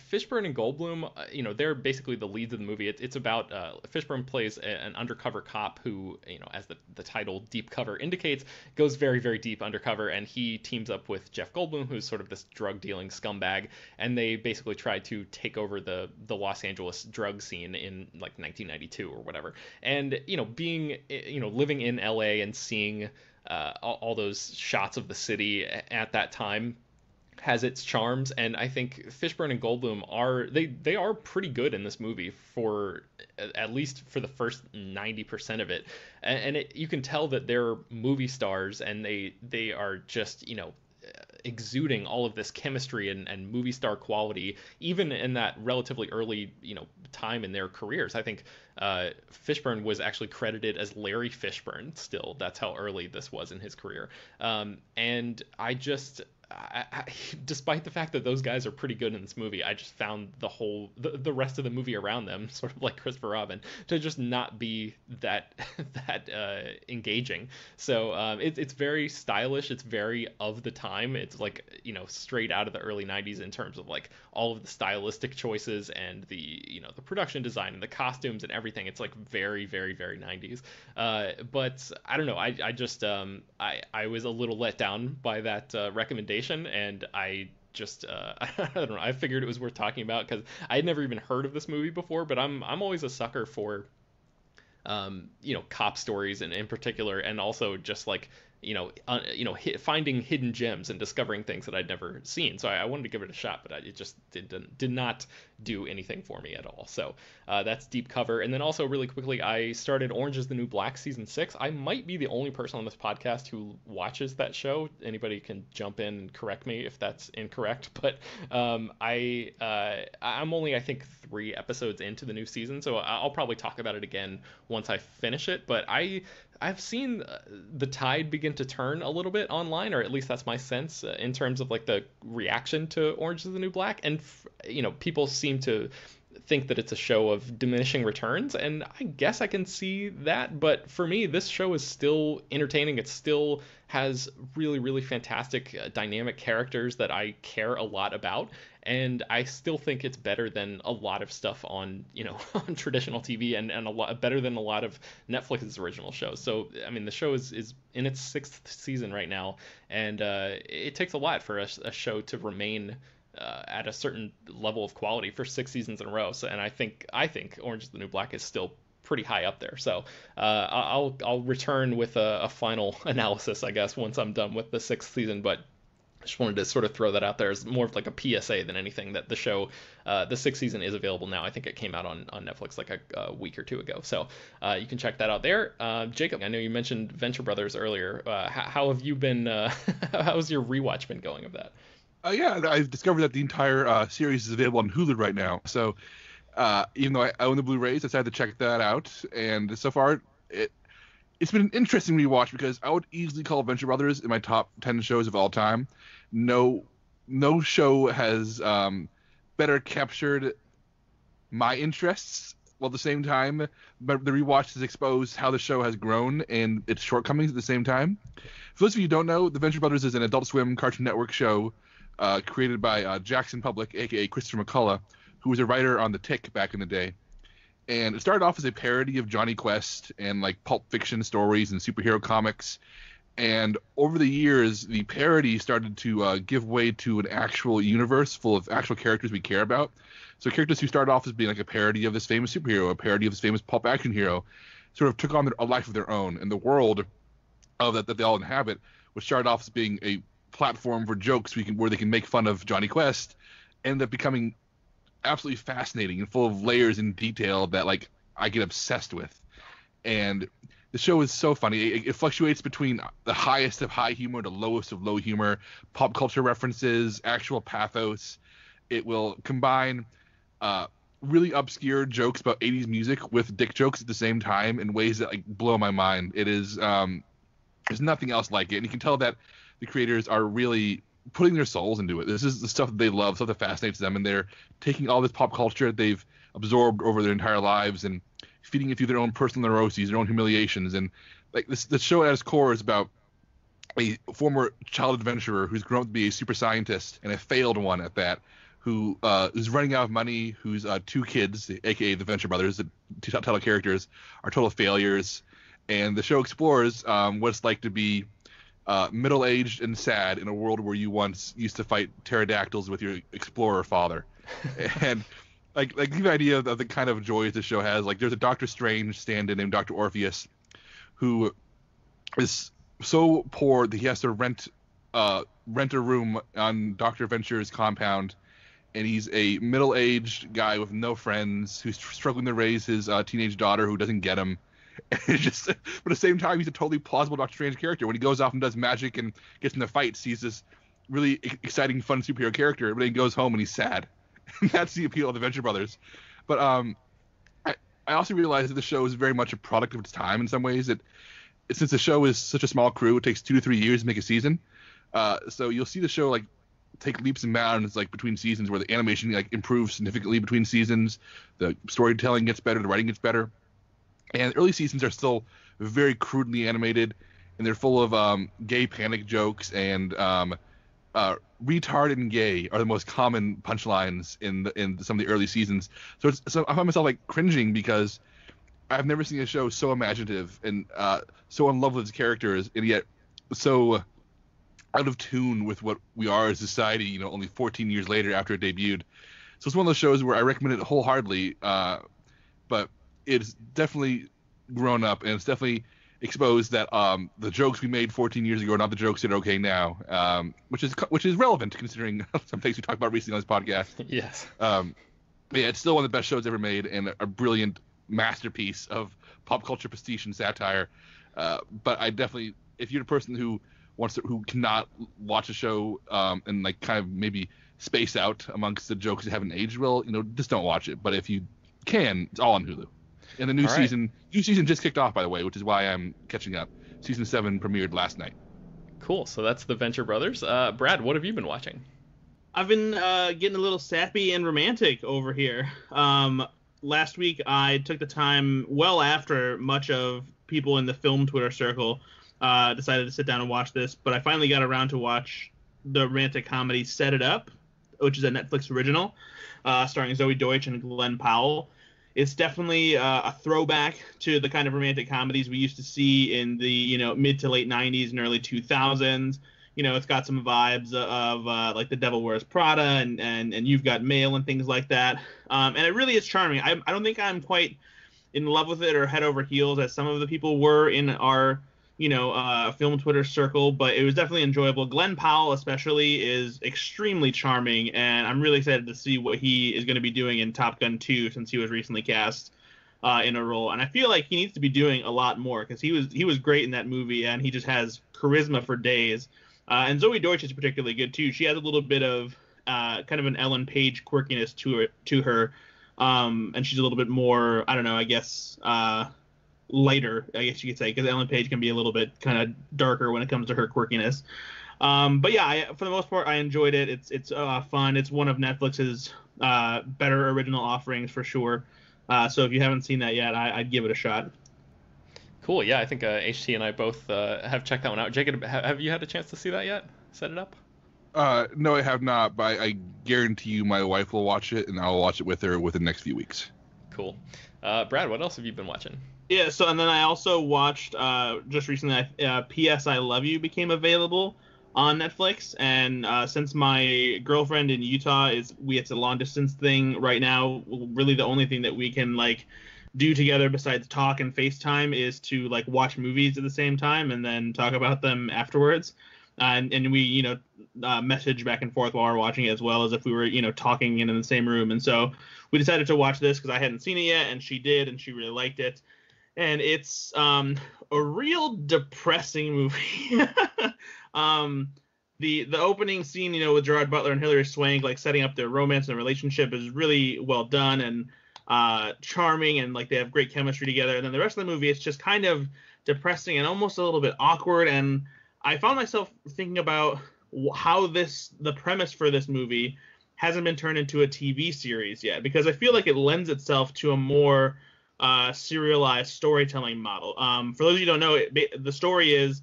Fishburne and Goldblum, they're basically the leads of the movie. It's about Fishburne plays an undercover cop who, as the title Deep Cover indicates, goes very, very deep undercover, and he teams up with Jeff Goldblum, who's sort of this drug dealing scumbag, and they basically try to take over the Los Angeles drug scene in like 1992 or whatever. And being living in LA and seeing all those shots of the city at that time has its charms, and I think Fishburne and Goldblum are pretty good in this movie, for at least for the first 90% of it, and you can tell that they're movie stars, and they are just exuding all of this chemistry and movie star quality, even in that relatively early time in their careers. I think Fishburne was actually credited as Larry Fishburne still. That's how early this was in his career. And I just despite the fact that those guys are pretty good in this movie, I just found the rest of the movie around them, sort of like Christopher Robin, to just not be that engaging. So it's very stylish. It's very of the time. It's like straight out of the early 90s in terms of like all of the stylistic choices and the the production design and the costumes and everything. It's like very, very, very 90s. But I don't know. I just I was a little let down by that recommendation, and I just I don't know. I figured it was worth talking about because I had never even heard of this movie before. But I'm always a sucker for cop stories and in particular, and also just like finding hidden gems and discovering things that I'd never seen. So I wanted to give it a shot, but it just did not do anything for me at all. So that's Deep Cover. And then also really quickly, I started Orange is the New Black season 6. I might be the only person on this podcast who watches that show. Anybody can jump in and correct me if that's incorrect, but I'm only, I think, 3 episodes into the new season, so I'll probably talk about it again once I finish it. But I've seen the tide begin to turn a little bit online, or at least that's my sense in terms of like the reaction to Orange is the New Black. And, people seem to think that it's a show of diminishing returns, and I guess I can see that. But for me, this show is still entertaining. It still has really, really fantastic dynamic characters that I care a lot about. And I still think it's better than a lot of stuff on, on traditional TV, and a lot better than a lot of Netflix's original shows. So, I mean, the show is in its 6th season right now, and it takes a lot for a show to remain at a certain level of quality for 6 seasons in a row. So, and I think Orange is the New Black is still pretty high up there. So I'll return with a final analysis, I guess, once I'm done with the 6th season. But I just wanted to sort of throw that out there as more of like a PSA than anything, that the show, the 6th season is available now. I think it came out on Netflix like a week or 2 ago. So you can check that out there. Jacob, I know you mentioned Venture Brothers earlier. How have you been, how's your rewatch been going of that? Yeah, I've discovered that the entire series is available on Hulu right now. So even though I own the Blu-rays, I decided to check that out. And so far, it's been an interesting rewatch, because I would easily call Venture Brothers in my top 10 shows of all time. No show has better captured my interests, while at the same time, but the rewatch has exposed how the show has grown and its shortcomings at the same time. For those of you who don't know, The Venture Brothers is an Adult Swim Cartoon Network show created by Jackson Public, a.k.a. Christopher McCullough, who was a writer on The Tick back in the day. And it started off as a parody of Johnny Quest and like Pulp Fiction stories and superhero comics. And over the years, the parody started to give way to an actual universe full of actual characters we care about. So characters who started off as being like a parody of this famous superhero, a parody of this famous pulp action hero, sort of took on a life of their own. And the world of that they all inhabit, which started off as being a platform for jokes where they can make fun of Johnny Quest, ended up becoming absolutely fascinating and full of layers and detail that like I get obsessed with. And the show is so funny. It fluctuates between the highest of high humor to lowest of low humor, pop culture references, actual pathos. It will combine really obscure jokes about 80s music with dick jokes at the same time in ways that like blow my mind. It is there's nothing else like it, and you can tell that the creators are really putting their souls into it. This is the stuff that they love, stuff that fascinates them, and they're taking all this pop culture they've absorbed over their entire lives and feeding it through their own personal neuroses, their own humiliations. And like the show at its core is about a former child adventurer who's grown up to be a super scientist, and a failed one at that, who is running out of money, whose 2 kids, aka the Venture Brothers, the title characters, are total failures. And the show explores what it's like to be middle-aged and sad in a world where you once used to fight pterodactyls with your explorer father. And like give you an idea of the kind of joys the show has. Like there's a Doctor Strange stand-in named Dr. Orpheus, who is so poor that he has to rent a room on Dr. Venture's compound, and he's a middle-aged guy with no friends who's struggling to raise his teenage daughter who doesn't get him. It's just, but at the same time, he's a totally plausible Doctor Strange character. When he goes off and does magic and gets into fights, he's this really exciting, fun superhero character. But then he goes home and he's sad. And that's the appeal of the Venture Brothers. But I also realized that the show is very much a product of its time in some ways. Since the show is such a small crew, it takes 2 to 3 years to make a season. So you'll see the show like take leaps and bounds like between seasons, where the animation like improves significantly between seasons, the storytelling gets better, the writing gets better. And early seasons are still very crudely animated, and they're full of gay panic jokes, and retard and gay are the most common punchlines in some of the early seasons. So I find myself like cringing, because I've never seen a show so imaginative and so in love with its characters, and yet so out of tune with what we are as a society, only 14 years later after it debuted. So it's one of those shows where I recommend it wholeheartedly, but it's definitely grown up, and it's definitely exposed that the jokes we made 14 years ago are not the jokes that are okay now, which is relevant considering some things we talked about recently on this podcast. Yes. But yeah, it's still one of the best shows ever made and a brilliant masterpiece of pop culture prestige and satire. But I definitely, if you're a person who cannot watch a show and like kind of maybe space out amongst the jokes that haven't aged well, just don't watch it. But if you can, it's all on Hulu. And the new season just kicked off, by the way, which is why I'm catching up. Season 7 premiered last night. Cool. So that's the Venture Brothers. Brad, what have you been watching? I've been getting a little sappy and romantic over here. Last week, I took the time, well after much of people in the film Twitter circle decided to sit down and watch this, but I finally got around to watch the romantic comedy Set It Up, which is a Netflix original, starring Zoe Deutsch and Glenn Powell. It's definitely a throwback to the kind of romantic comedies we used to see in the mid to late 90s and early 2000s. It's got some vibes of like The Devil Wears Prada and You've Got Mail and things like that. And it really is charming. I don't think I'm quite in love with it or head over heels as some of the people were in our film Twitter circle, but it was definitely enjoyable. Glenn Powell especially is extremely charming, and I'm really excited to see what he is going to be doing in Top Gun 2 since he was recently cast in a role. And I feel like he needs to be doing a lot more because he was great in that movie, and he just has charisma for days. And Zoe Deutsch is particularly good too. She has a little bit of kind of an Ellen Page quirkiness to her, and she's a little bit more, I don't know, I guess lighter, I guess you could say, because Ellen Page can be a little bit kind of darker when it comes to her quirkiness. But yeah, for the most part, I enjoyed it. It's fun. It's one of Netflix's better original offerings for sure. So if you haven't seen that yet, I'd give it a shot. Cool. Yeah, I think HT and I both have checked that one out. Jacob, have you had a chance to see that yet? Set It Up? No, I have not, but I guarantee you my wife will watch it, and I'll watch it with her within the next few weeks. Cool. Brad, what else have you been watching? Yeah, so and then I also watched just recently, P.S. I Love You became available on Netflix, and since my girlfriend in Utah it's a long distance thing right now, really the only thing that we can do together besides talk and FaceTime is to watch movies at the same time and then talk about them afterwards. And we message back and forth while we're watching it as well as if we were talking in the same room. And so we decided to watch this because I hadn't seen it yet, and she did, and she really liked it. And it's a real depressing movie. The opening scene, with Gerard Butler and Hilary Swank setting up their romance and relationship is really well done and charming, and they have great chemistry together. And then the rest of the movie, it's just kind of depressing and almost a little bit awkward. And I found myself thinking about how the premise for this movie hasn't been turned into a TV series yet, because I feel like it lends itself to a more serialized storytelling model. For those of you who don't know, the story is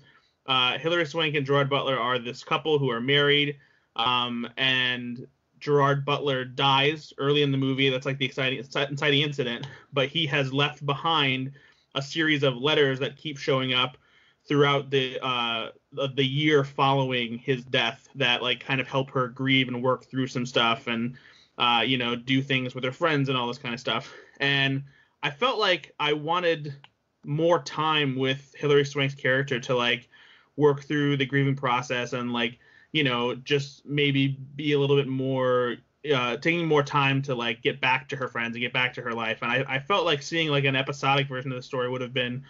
Hilary Swank and Gerard Butler are this couple who are married, and Gerard Butler dies early in the movie. That's the inciting incident, but he has left behind a series of letters that keep showing up throughout the year following his death that kind of help her grieve and work through some stuff and do things with her friends and all this kind of stuff. And I felt like I wanted more time with Hilary Swank's character to work through the grieving process and just maybe be a little bit more taking more time to get back to her friends and get back to her life. And I felt like seeing an episodic version of the story would have been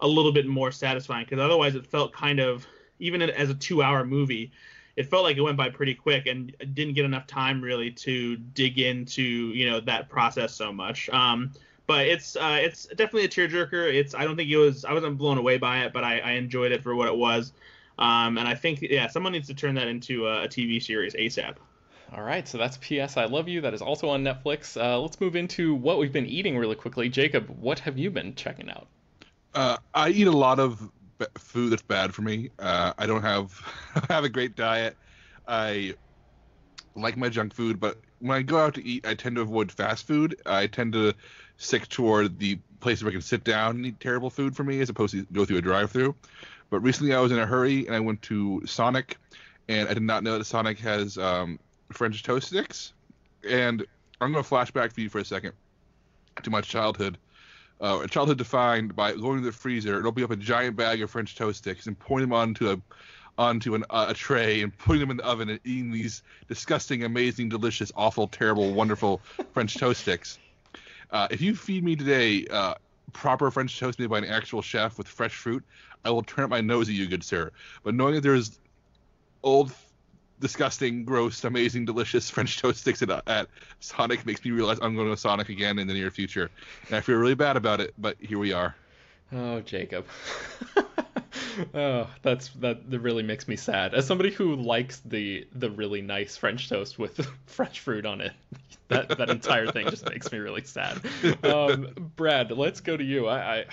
a little bit more satisfying, because otherwise it felt kind of, even as a 2-hour movie, it felt like it went by pretty quick and didn't get enough time really to dig into that process so much. But it's definitely a tearjerker. I wasn't blown away by it, but I enjoyed it for what it was. And I think, someone needs to turn that into a TV series ASAP. All right, so that's P.S. I Love You. That is also on Netflix. Let's move into what we've been eating really quickly. Jacob, what have you been checking out? I eat a lot of food that's bad for me. I don't have a great diet. I like my junk food, but when I go out to eat, I tend to avoid fast food. I tend to stick toward the places where I can sit down and eat terrible food for me, as opposed to go through a drive-through. But recently I was in a hurry, and I went to Sonic, and I did not know that Sonic has French toast sticks. And I'm going to flashback for you for a second to my childhood. childhood defined by going to the freezer and opening up a giant bag of French toast sticks and pouring them onto a tray and putting them in the oven and eating these disgusting, amazing, delicious, awful, terrible, wonderful French toast sticks. If you feed me today proper French toast made by an actual chef with fresh fruit, I will turn up my nose at you, good sir. But knowing that there's old, disgusting, gross, amazing, delicious French toast sticks at Sonic makes me realize I'm going to Sonic again in the near future. And I feel really bad about it, but here we are. Oh, Jacob. Oh, that really makes me sad. As somebody who likes the really nice French toast with fresh fruit on it, that entire thing just makes me really sad. Brad, let's go to you. I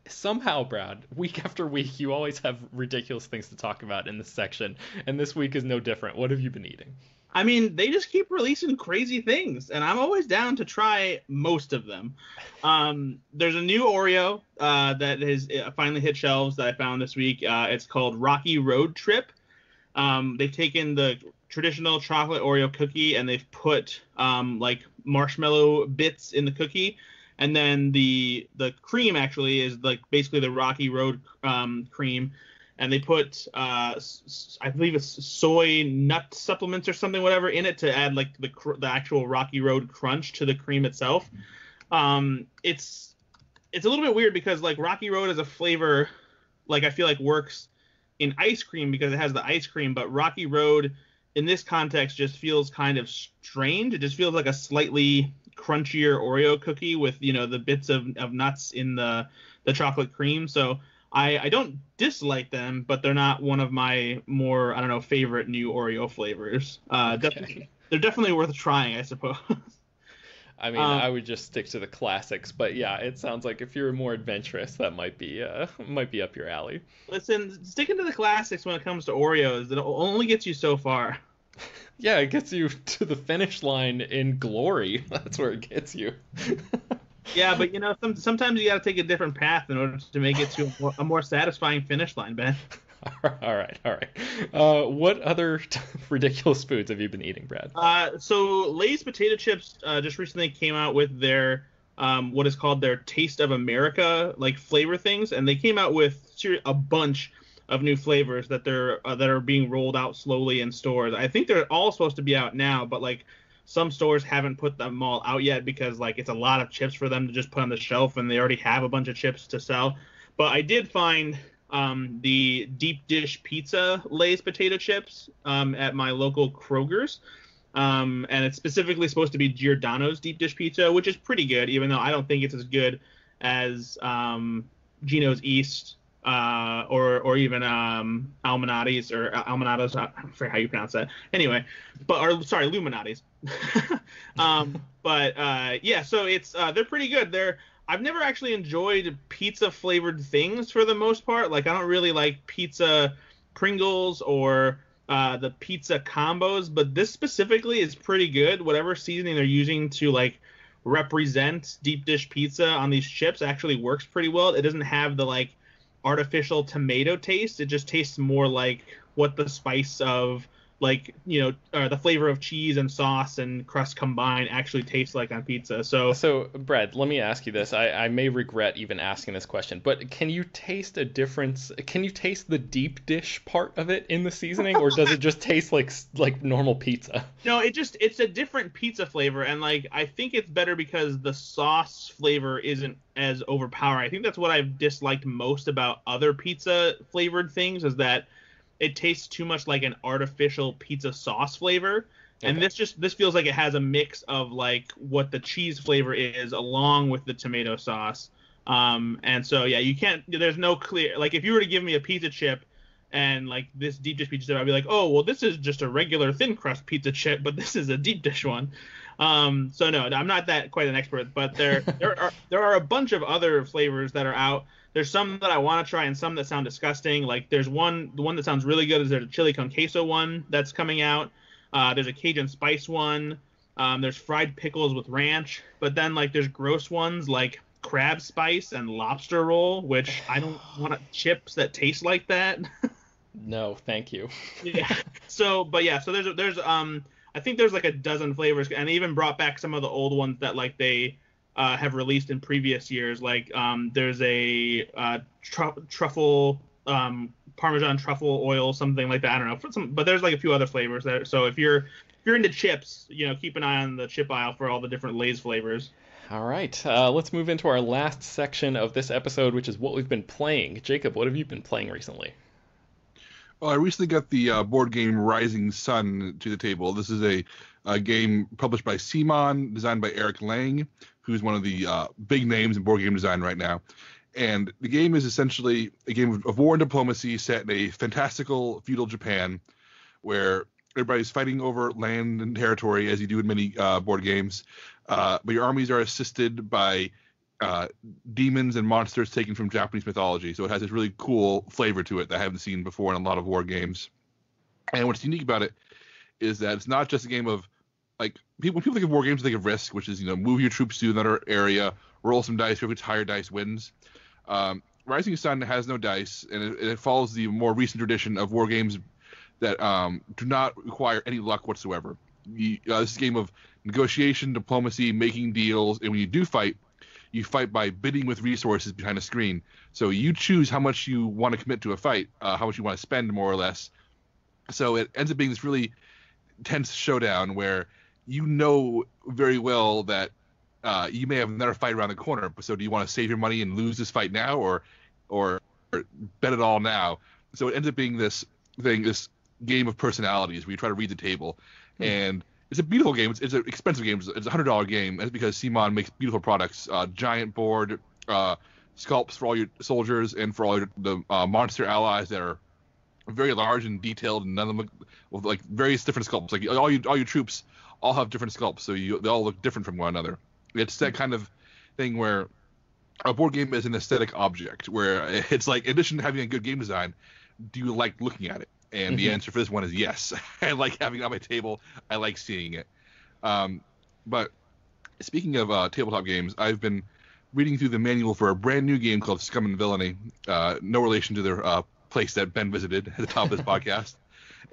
somehow, Brad, week after week, you always have ridiculous things to talk about in this section, and this week is no different. What have you been eating? I mean, they just keep releasing crazy things, and I'm always down to try most of them. There's a new Oreo that has finally hit shelves that I found this week. It's called Rocky Road Trip. They've taken the traditional chocolate Oreo cookie and they've put like marshmallow bits in the cookie, and then the cream actually is like basically the Rocky Road cream. And they put, I believe it's soy nut supplements or something, whatever, in it to add like the actual Rocky Road crunch to the cream itself. It's a little bit weird because like Rocky Road as a flavor, like I feel like works in ice cream because it has the ice cream, but Rocky Road in this context just feels kind of strange. It just feels like a slightly crunchier Oreo cookie with, you know, the bits of nuts in the chocolate cream. So I don't dislike them, but they're not one of my more, I don't know, favorite new Oreo flavors. Okay. They're definitely worth trying, I suppose. I mean, I would just stick to the classics, but yeah, it sounds like if you're more adventurous, that might be up your alley. Listen, sticking to the classics when it comes to Oreos, it only gets you so far. Yeah, it gets you to the finish line in glory. That's where it gets you. Yeah, but you know, sometimes you got to take a different path in order to make it to a more satisfying finish line, Ben. All right. What other ridiculous foods have you been eating, Brad? So Lay's potato chips just recently came out with their what is called their Taste of America like flavor things, and they came out with a bunch of new flavors that are being rolled out slowly in stores. I think they're all supposed to be out now, but like some stores haven't put them all out yet because like it's a lot of chips for them to just put on the shelf, and they already have a bunch of chips to sell. But I did find the deep dish pizza Lay's potato chips at my local Kroger's, and it's specifically supposed to be Giordano's deep dish pizza, which is pretty good, even though I don't think it's as good as Gino's East or even Almanati's or Almanato's. I forget how you pronounce that. Anyway, Illuminati's. Yeah, so it's they're pretty good. I've never actually enjoyed pizza flavored things for the most part. Like I don't really like pizza Pringles or the pizza combos, but this specifically is pretty good. Whatever seasoning they're using to like represent deep dish pizza on these chips actually works pretty well. It doesn't have the like artificial tomato taste. It just tastes more like what the spice of like, you know, the flavor of cheese and sauce and crust combined actually tastes like on pizza. So Brad, let me ask you this. I may regret even asking this question, but can you taste a difference? Can you taste the deep dish part of it in the seasoning, or does it just taste like normal pizza? No, it's a different pizza flavor, and like I think it's better because the sauce flavor isn't as overpowering. I think that's what I've disliked most about other pizza flavored things is that it tastes too much like an artificial pizza sauce flavor. And Okay. this feels like it has a mix of like what the cheese flavor is along with the tomato sauce. And so, yeah, there's no clear, like if you were to give me a pizza chip and like this deep dish pizza chip, I'd be like, oh, well, this is just a regular thin crust pizza chip, but this is a deep dish one. So no, I'm not that quite an expert, but there are a bunch of other flavors that are out. There's some that I want to try and some that sound disgusting. Like the one that sounds really good is there's a chili con queso one that's coming out. There's a Cajun spice one. There's fried pickles with ranch. But then like there's gross ones like crab spice and lobster roll, which I don't want chips that taste like that. No, thank you. Yeah. So there's I think there's like a dozen flavors, and they even brought back some of the old ones that like they have released in previous years. Like there's a truffle Parmesan truffle oil, something like that. I don't know, but there's like a few other flavors there. So if you're into chips, keep an eye on the chip aisle for all the different Lay's flavors. All right, let's move into our last section of this episode, which is what we've been playing. Jacob, what have you been playing recently? Well, I recently got the board game Rising Sun to the table. This is a game published by CMON, designed by Erik Lang, who's one of the big names in board game design right now. And the game is essentially a game of war and diplomacy set in a fantastical feudal Japan, where everybody's fighting over land and territory, as you do in many board games. But your armies are assisted by demons and monsters taken from Japanese mythology. So it has this really cool flavor to it that I haven't seen before in a lot of war games. And what's unique about it is that it's not just a game of, like, when people think of war games, they think of Risk, which is, move your troops to another area, roll some dice, whoever gets higher dice wins. Rising Sun has no dice, and it follows the more recent tradition of war games that do not require any luck whatsoever. This is a game of negotiation, diplomacy, making deals, and when you do fight, you fight by bidding with resources behind a screen. So you choose how much you want to commit to a fight, how much you want to spend, more or less. So it ends up being this really tense showdown where you know very well that you may have another fight around the corner. So do you want to save your money and lose this fight now, or bet it all now? So it ends up being this game of personalities where you try to read the table. And it's a beautiful game. It's an expensive game. It's a $100 game. That's because CMON makes beautiful products. Giant board, sculpts for all your soldiers and for all the monster allies that are very large and detailed, and none of them with like various different sculpts. Like all your troops all have different sculpts, so they all look different from one another. It's that kind of thing where a board game is an aesthetic object, where it's like, in addition to having a good game design, do you like looking at it? And the answer for this one is yes. I like having it on my table. I like seeing it. But speaking of tabletop games, I've been reading through the manual for a brand new game called Scum and Villainy. No relation to the place that Ben visited at the top of this podcast.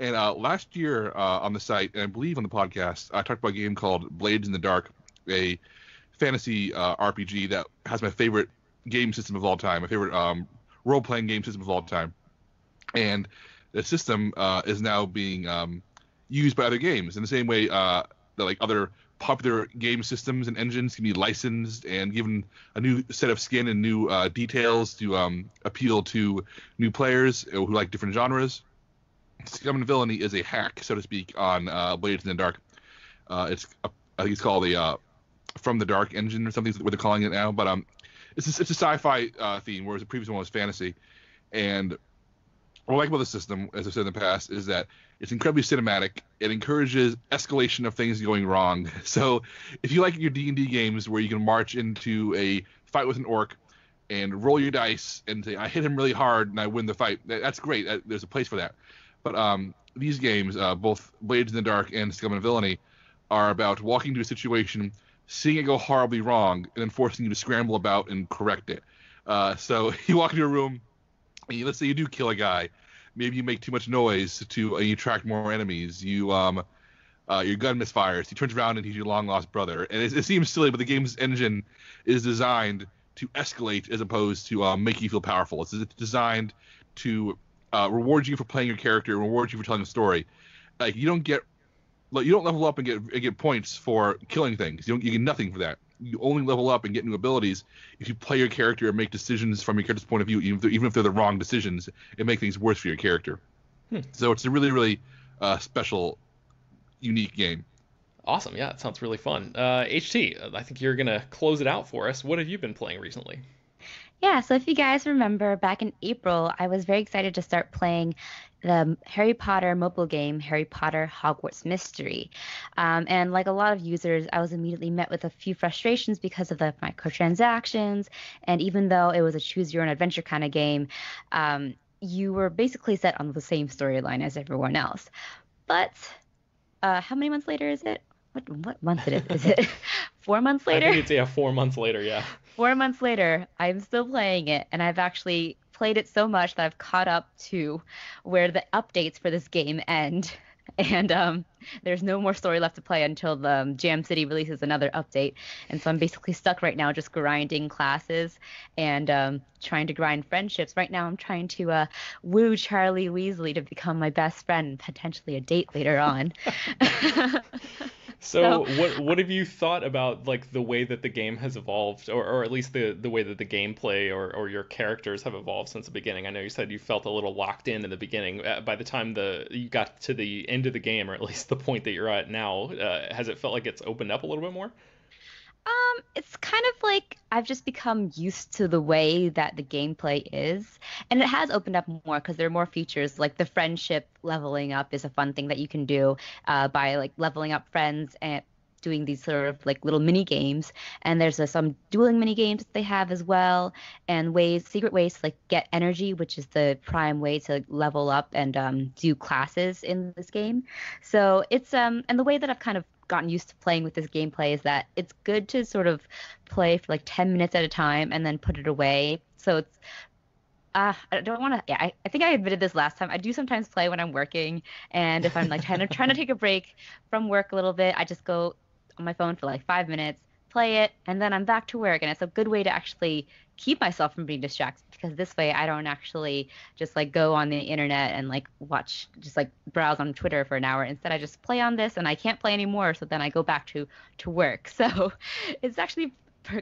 And last year on the site, and I believe on the podcast, I talked about a game called Blades in the Dark, a fantasy RPG that has my favorite game system of all time, my favorite role-playing game system of all time. And the system is now being used by other games in the same way that like other popular game systems and engines can be licensed and given a new set of skin and new details to appeal to new players who like different genres. Scum and Villainy is a hack, so to speak, on Blades in the Dark. I think it's called the From the Dark engine or something, what they're calling it now. But it's a sci-fi theme, whereas the previous one was fantasy. And what I like about the system, as I've said in the past, is that it's incredibly cinematic. It encourages escalation of things going wrong. So if you like your D&D games where you can march into a fight with an orc and roll your dice and say, I hit him really hard and I win the fight, that's great. There's a place for that. But these games, both Blades in the Dark and Scum and Villainy, are about walking into a situation, seeing it go horribly wrong, and then forcing you to scramble about and correct it. So you walk into a room, and let's say you do kill a guy. Maybe you make too much noise to you attract more enemies. Your gun misfires. He turns around and he's your long-lost brother. And it seems silly, but the game's engine is designed to escalate as opposed to make you feel powerful. It's designed to reward you for playing your character, reward you for telling a story. Like you don't level up and get points for killing things. You get nothing for that. You only level up and get new abilities if you play your character and make decisions from your character's point of view, even if they're the wrong decisions, and make things worse for your character. So it's a really, really special, unique game. Awesome. Yeah, it sounds really fun. HT, I think you're going to close it out for us. What have you been playing recently? Yeah, so if you guys remember, back in April, I was very excited to start playing the Harry Potter mobile game, Harry Potter Hogwarts Mystery. And like a lot of users, I was immediately met with a few frustrations because of the microtransactions. And even though it was a choose-your-own-adventure kind of game, you were basically set on the same storyline as everyone else. But how many months later is it? What month it is? Is it 4 months later? I think it's 4 months later, yeah. 4 months later, I'm still playing it, and I've actually played it so much that I've caught up to where the updates for this game end. and there's no more story left to play until the Jam City releases another update. And so I'm basically stuck right now just grinding classes and trying to grind friendships. Right now I'm trying to woo Charlie Weasley to become my best friend and potentially a date later on. So what have you thought about like the way that the game has evolved, or at least the way that the gameplay or your characters have evolved since the beginning? I know you said you felt a little locked in the beginning. By the time you got to the end of the game, or at least the point that you're at now, has it felt like it's opened up a little bit more? It's kind of like I've just become used to the way that the gameplay is, and it has opened up more because there are more features. Like the friendship leveling up is a fun thing that you can do by like leveling up friends and doing these sort of like little mini games. And there's some dueling mini games that they have as well, and secret ways to like get energy, which is the prime way to level up and do classes in this game. So it's and the way that I've kind of gotten used to playing with this gameplay is that it's good to sort of play for like 10 minutes at a time and then put it away. So it's I don't want to. Yeah, I think I admitted this last time. I do sometimes play when I'm working, and if I'm like trying to take a break from work a little bit, I just go on my phone for like 5 minutes, play it, and then I'm back to work. And it's a good way to actually keep myself from being distracted, because this way I don't actually just like go on the internet and like just like browse on Twitter for an hour. Instead, I just play on this, and I can't play anymore. So then I go back to work. So it's actually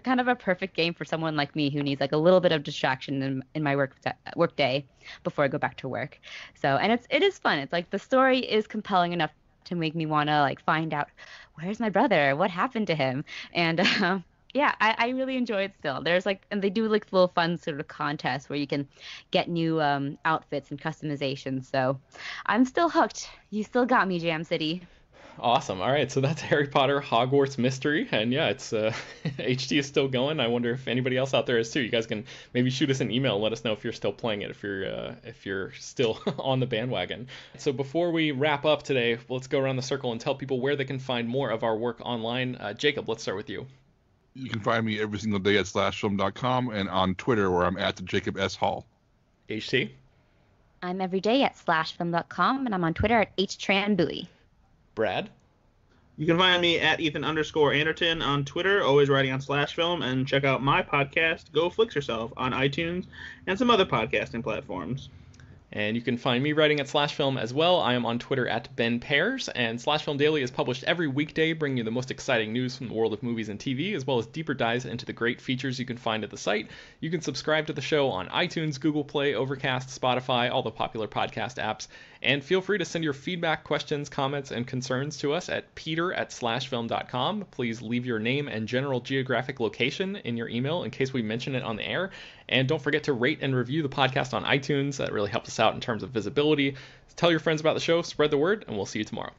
kind of a perfect game for someone like me who needs like a little bit of distraction in my work day before I go back to work. So, and it is fun. It's like the story is compelling enough to make me want to like find out, where's my brother? What happened to him? And yeah, I really enjoy it still. There's like, and they do like little fun sort of contests where you can get new outfits and customizations. So I'm still hooked. You still got me, Jam City. Awesome. All right, so that's Harry Potter Hogwarts Mystery, and yeah, it's HT is still going. I wonder if anybody else out there is too. You guys can maybe shoot us an email and let us know if you're still playing it, if you're still on the bandwagon. So before we wrap up today, let's go around the circle and tell people where they can find more of our work online. Jacob, let's start with you. You can find me every single day at slashfilm.com and on Twitter where I'm at the Jacob S. Hall. HT? I'm every day at slashfilm.com, and I'm on Twitter at Hoai-Tran Bui. Brad? You can find me at Ethan_Anderton on Twitter, always writing on /film, and check out my podcast, Go Flix Yourself, on iTunes and some other podcasting platforms. And you can find me writing at /film as well. I am on Twitter at Ben Pearson, and /film Daily is published every weekday, bringing you the most exciting news from the world of movies and TV, as well as deeper dives into the great features you can find at the site. You can subscribe to the show on iTunes, Google Play, Overcast, Spotify, all the popular podcast apps. And feel free to send your feedback, questions, comments, and concerns to us at peter@slashfilm.com. Please leave your name and general geographic location in your email in case we mention it on the air. And don't forget to rate and review the podcast on iTunes. That really helps us out in terms of visibility. Tell your friends about the show, spread the word, and we'll see you tomorrow.